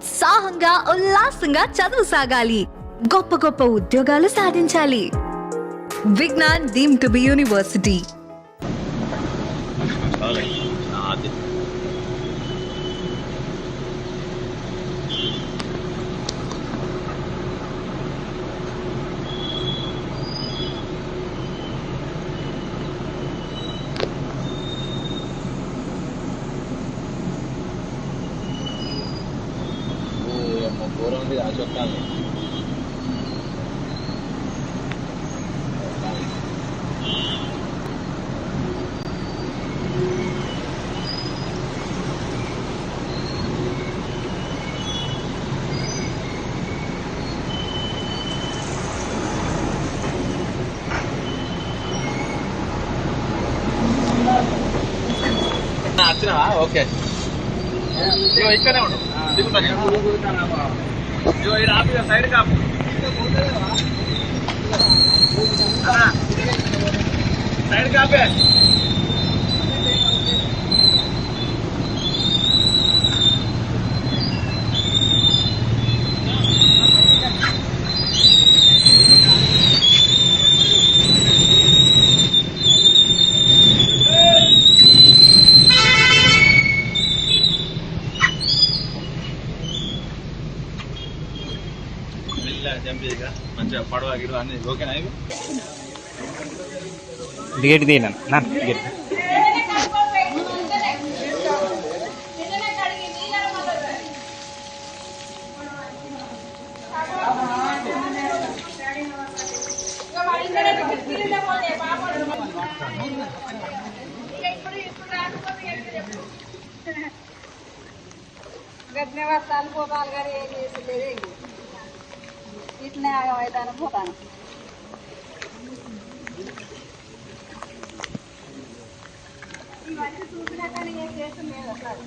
ఉత్సాహంగా ఉల్లాసంగా చదువు సాగాలి, గొప్ప గొప్ప ఉద్యోగాలు సాధించాలి. Vignan deemed to be university. దూరం ఉంది అశోకాన్ని వచ్చినావా? ఓకే ఇక్కడే ఉండు సైడ్ కాపు సైడ్ కాపే జంపీగా మంచిగా పడవ గిడవ అన్ని ఓకేనా? ఇవి టికెట్ తీయను నా టికెట్ ధన్యవాదాలు గోపాల్ గారు ఏం చేసలేదు ఇట్లనే ఆగమైతాను పోతాను. ఇవన్నీ చూసినాక ఏం చేస్తుంది అసలు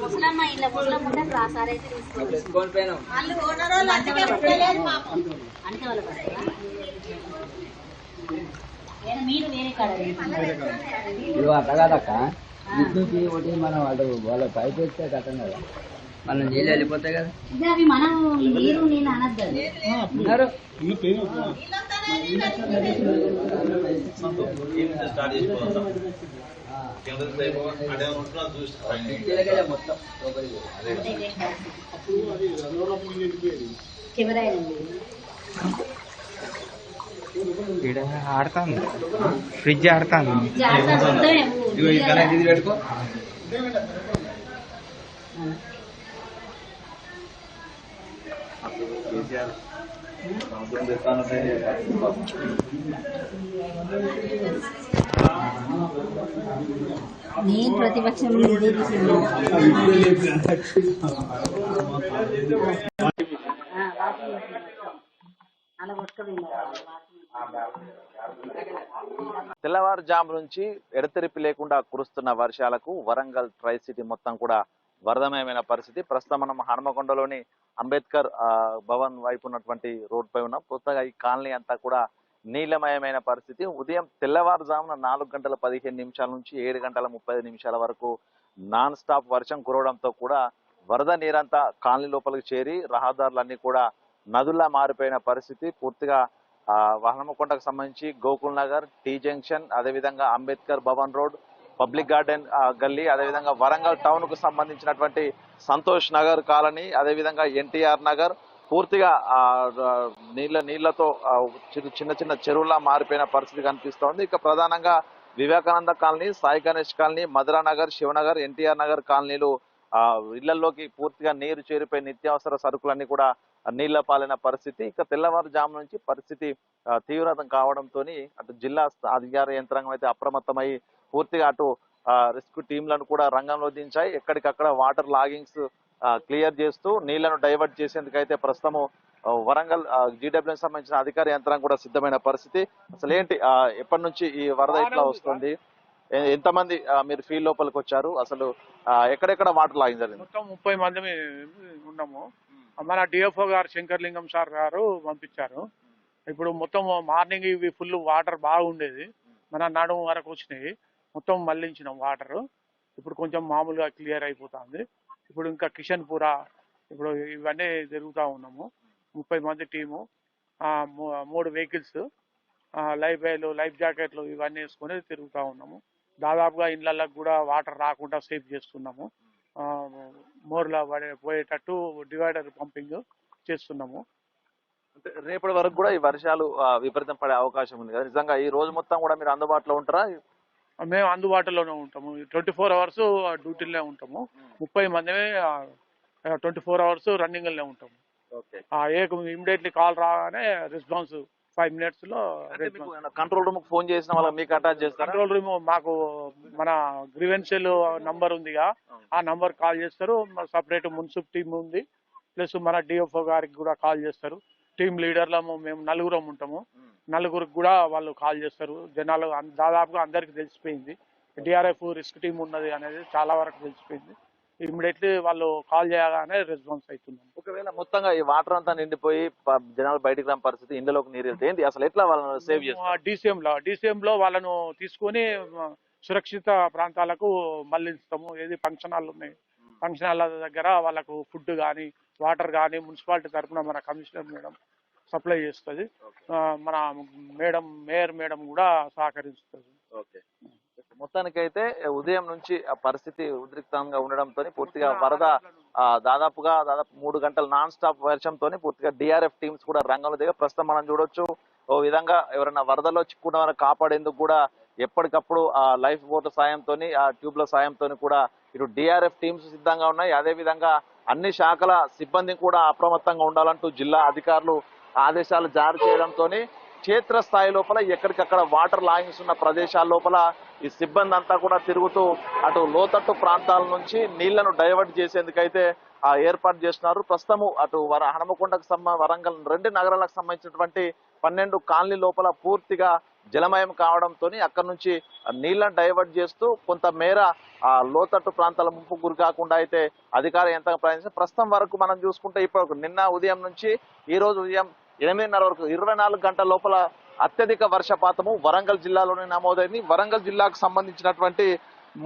ముసలమ్మ ఇంట్లో ముసలమ్మ ఉంటే సార్ అయితే తీసుకొని వాళ్ళు ఓనర్ వాళ్ళు అందుకే పుట్టలేదు పాపం అంటే వాళ్ళు మీరు వేరే కాడ అట్లా కాదక్క ఇంటికి ఒకటి మనం వాళ్ళ పైపు వేస్తే కట్టం కదా మనం నీళ్ళు వెళ్ళిపోతాయి కదా. అవి మనం మీరు నేను అనద్దు మొత్తం ఆడతాను ఫ్రిడ్జ్ ఆడతాను పెట్టుకో. నేను ప్రతిపక్షం అలా తెల్లవారుజాము నుంచి ఎడతెరిపి లేకుండా కురుస్తున్న వర్షాలకు వరంగల్ ట్రై సిటీ మొత్తం కూడా వరదమయమైన పరిస్థితి. ప్రస్తుతం మనం హనుమకొండలోని అంబేద్కర్ భవన్ వైపు ఉన్నటువంటి రోడ్ పై ఉన్నాం. కొత్తగా ఈ కాలనీ అంతా కూడా నీలమయమైన పరిస్థితి. ఉదయం తెల్లవారుజామున 4:15 నుంచి 7:35 వరకు నాన్ స్టాప్ వర్షం కురవడంతో కూడా వరద నీరంతా కాలనీ లోపలికి చేరి రహదారులన్నీ కూడా నదుల్లా మారిపోయిన పరిస్థితి. పూర్తిగా హనుమకొండకు సంబంధించి గోకుల్ నగర్, టీ జంక్షన్, అదేవిధంగా Ambedkar Bhavan road, public garden గల్లీ, అదేవిధంగా వరంగల్ టౌన్ కు సంబంధించినటువంటి సంతోష్ నగర్ కాలనీ, అదేవిధంగా ఎన్టీఆర్ నగర్, పూర్తిగా నీళ్లతో చిన్న చిన్న చెరువులా మారిపోయిన పరిస్థితి కనిపిస్తోంది. ఇక ప్రధానంగా వివేకానంద కాలనీ, సాయి గణేష్ కాలనీ, మధురా నగర్, శివనగర్, ఎన్టీఆర్ నగర్ కాలనీలు ఇళ్లలోకి పూర్తిగా నీరు చేరిపోయి నిత్యావసర సరుకులన్నీ కూడా నీళ్ల పాలైన పరిస్థితి. ఇక తెల్లవారుజాము నుంచి పరిస్థితి తీవ్రతం కావడంతో అటు జిల్లా అధికార యంత్రాంగం అయితే అప్రమత్తమై పూర్తిగా అటు రెస్క్యూ టీంలను కూడా రంగంలో దించాయి. ఎక్కడికక్కడ వాటర్ లాగింగ్స్ క్లియర్ చేస్తూ నీళ్లను డైవర్ట్ చేసేందుకైతే ప్రస్తుతము వరంగల్ జీడబ్ల్యూకి సంబంధించిన అధికార యంత్రాంగం కూడా సిద్ధమైన పరిస్థితి. అసలు ఏంటి ఎప్పటి నుంచి ఈ వరద ఇట్లా వస్తుంది, ఎంతమంది మీరు ఫీల్డ్ లోపలికి వచ్చారు, అసలు ఎక్కడెక్కడ వాటర్ లాగింగ్ జరిగింది? మొత్తం 30 మంది ఉన్నాము. మన డిఎఫ్ఓ గారు శంకర్లింగం సార్ గారు పంపించారు. ఇప్పుడు మొత్తం మార్నింగ్ ఇవి ఫుల్ వాటర్ బాగుండేది, మన నడుము వరకు వచ్చినాయి, మొత్తం మళ్లించినాం వాటర్. ఇప్పుడు కొంచెం మామూలుగా క్లియర్ అయిపోతుంది. ఇప్పుడు ఇంకా కిషన్పుర ఇప్పుడు ఇవన్నీ తిరుగుతూ ఉన్నాము. 30 మంది టీము, 3 వెహికల్స్, లైఫ్ జాకెట్లు ఇవన్నీ వేసుకొని తిరుగుతూ ఉన్నాము. దాదాపుగా ఇళ్లకు కూడా వాటర్ రాకుండా సేఫ్ చేస్తున్నాము. మోర్లా పోయేటట్టు డివైడర్ పంపింగ్ చేస్తున్నాము. అంటే రేపటి వరకు కూడా ఈ వర్షాలు విపరీతం పడే అవకాశం ఉంది కదా, నిజంగా ఈ రోజు మొత్తం కూడా మీరు అందుబాటులో ఉంటారా? మేము అందుబాటులోనే ఉంటాము. 24 అవర్స్ డ్యూటీలోనే ఉంటాము. 30 మంది 24 అవర్స్ రన్నింగ్లోనే ఉంటాము. ఇమీడియట్లీ కాల్ రాగానే రెస్పాన్స్ 5 minutes లో కంట్రోల్ రూమ్ ఫోన్ చేసిన వాళ్ళకి మీకు అటాచ్ చేస్తారు. కంట్రోల్ రూమ్ మాకు మన గ్రీవెన్షియల్ నంబర్ ఉందిగా, ఆ నంబర్ కాల్ చేస్తారు. సపరేట్ మున్సిపల్ టీమ్ ఉంది, ప్లస్ మన డిఎఫ్ఓ గారికి కూడా కాల్ చేస్తారు. టీమ్ లీడర్లము మేము 4 ఉంటాము. 4 కూడా వాళ్ళు కాల్ చేస్తారు. జనాలు దాదాపుగా అందరికి తెలిసిపోయింది డిఆర్ఎఫ్ రిస్క్ టీమ్ ఉన్నది అనేది చాలా వరకు తెలిసిపోయింది. ఇమ్మీడియట్లీ వాళ్ళు కాల్ చేయగానే రెస్పాన్స్ అవుతున్నాం. ఒకవేళ మొత్తంగా ఈ వాటర్ అంతా నిండిపోయి జనాలు బయటకు రాని పరిస్థితి, ఇందులోకి నీరు వెళ్తే ఏంటి అసలు ఎట్లా వాళ్ళని సేవ్ చేస్తారు? డిసిఎంలో వాళ్ళను తీసుకొని సురక్షిత ప్రాంతాలకు మళ్లిస్తాము. ఏది ఫంక్షన్ హాల్ ఉన్నాయి, ఫంక్షన్ హాల్ దగ్గర వాళ్ళకు ఫుడ్ కానీ వాటర్ కానీ మున్సిపాలిటీ తరఫున మన కమిషనర్ మేడం సప్లై చేస్తుంది. మన మేయర్ మేడం కూడా సహకరిస్తుంది. ఓకే, మొత్తానికైతే ఉదయం నుంచి ఆ పరిస్థితి ఉద్రిక్తంగా ఉండడంతో పూర్తిగా వరద దాదాపు 3 గంటల నాన్ స్టాప్ వర్షంతో పూర్తిగా డిఆర్ఎఫ్ టీమ్స్ కూడా రంగంలో దిగా ప్రస్తుతం మనం చూడొచ్చు. ఓ విధంగా ఎవరైనా వరదలో చిక్కున్న వారిని కాపాడేందుకు కూడా ఎప్పటికప్పుడు ఆ లైఫ్ బోట్ సాయంతో, ఆ ట్యూబ్ల సాయంతో కూడా ఇటు డిఆర్ఎఫ్ టీమ్స్ సిద్ధంగా ఉన్నాయి. అదే విధంగా అన్ని శాఖల సిబ్బంది కూడా అప్రమత్తంగా ఉండాలంటూ జిల్లా అధికారులు ఆదేశాలు జారీ చేయడంతో క్షేత్ర స్థాయి లోపల ఎక్కడికక్కడ వాటర్ లాగింగ్స్ ఉన్న ప్రదేశాల లోపల ఈ సిబ్బంది అంతా కూడా తిరుగుతూ అటు లోతట్టు ప్రాంతాల నుంచి నీళ్లను డైవర్ట్ చేసేందుకైతే ఏర్పాటు చేస్తున్నారు. ప్రస్తుతము అటు హనుమకొండకు వరంగల్ 2 నగరాలకు సంబంధించినటువంటి 12 కాలనీ లోపల పూర్తిగా జలమయం కావడంతో అక్కడి నుంచి నీళ్లను డైవర్ట్ చేస్తూ కొంత మేర లోతట్టు ప్రాంతాల ముంపు గురి కాకుండా అయితే అధికార యంత్రాంగం ప్రయత్నించారు. ప్రస్తుతం వరకు మనం చూసుకుంటే ఇప్పుడు నిన్న ఉదయం నుంచి ఈ రోజు ఉదయం 8:30 వరకు 24 గంటల లోపల అత్యధిక వర్షపాతము వరంగల్ జిల్లాలోనే నమోదైంది. వరంగల్ జిల్లాకు సంబంధించినటువంటి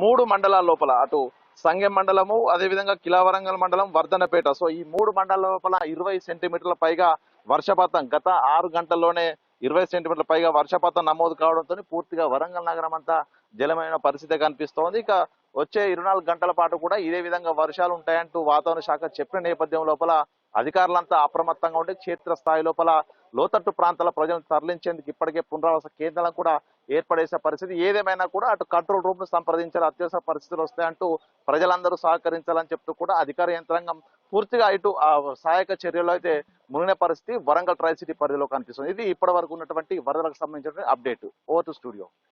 3 మండలాల లోపల అటు సంగెం మండలము, అదేవిధంగా కిలావరంగల్ మండలం, వర్ధనపేట, సో ఈ 3 మండలాల లోపల 20 సెంటీమీటర్ల పైగా వర్షపాతం గత 6 గంటల్లోనే 20 సెంటీమీటర్ల పైగా వర్షపాతం నమోదు కావడంతో పూర్తిగా వరంగల్ నగరం అంతా జలమైన పరిస్థితి కనిపిస్తోంది. ఇక వచ్చే 24 గంటల పాటు కూడా ఇదే విధంగా వర్షాలు ఉంటాయంటూ వాతావరణ శాఖ చెప్పిన నేపథ్యం లోపల అధికారులంతా అప్రమత్తంగా ఉండి క్షేత్ర స్థాయి లోపల లోతట్టు ప్రాంతాల ప్రజలను తరలించేందుకు ఇప్పటికే పునరావాస కేంద్రాలను కూడా ఏర్పడేసే పరిస్థితి. ఏదేమైనా కూడా అటు కంట్రోల్ రూమ్ ను సంప్రదించాలి, అత్యవసర పరిస్థితులు వస్తాయంటూ ప్రజలందరూ సహకరించాలని చెప్తూ కూడా అధికార యంత్రాంగం పూర్తిగా ఇటు సహాయక చర్యలు అయితే మునిగిన పరిస్థితి వరంగల్ ట్రై సిటీ పరిధిలో కనిపిస్తుంది. ఇది ఇప్పటి వరకు ఉన్నటువంటి వరదలకు సంబంధించిన అప్డేట్. Over to studio.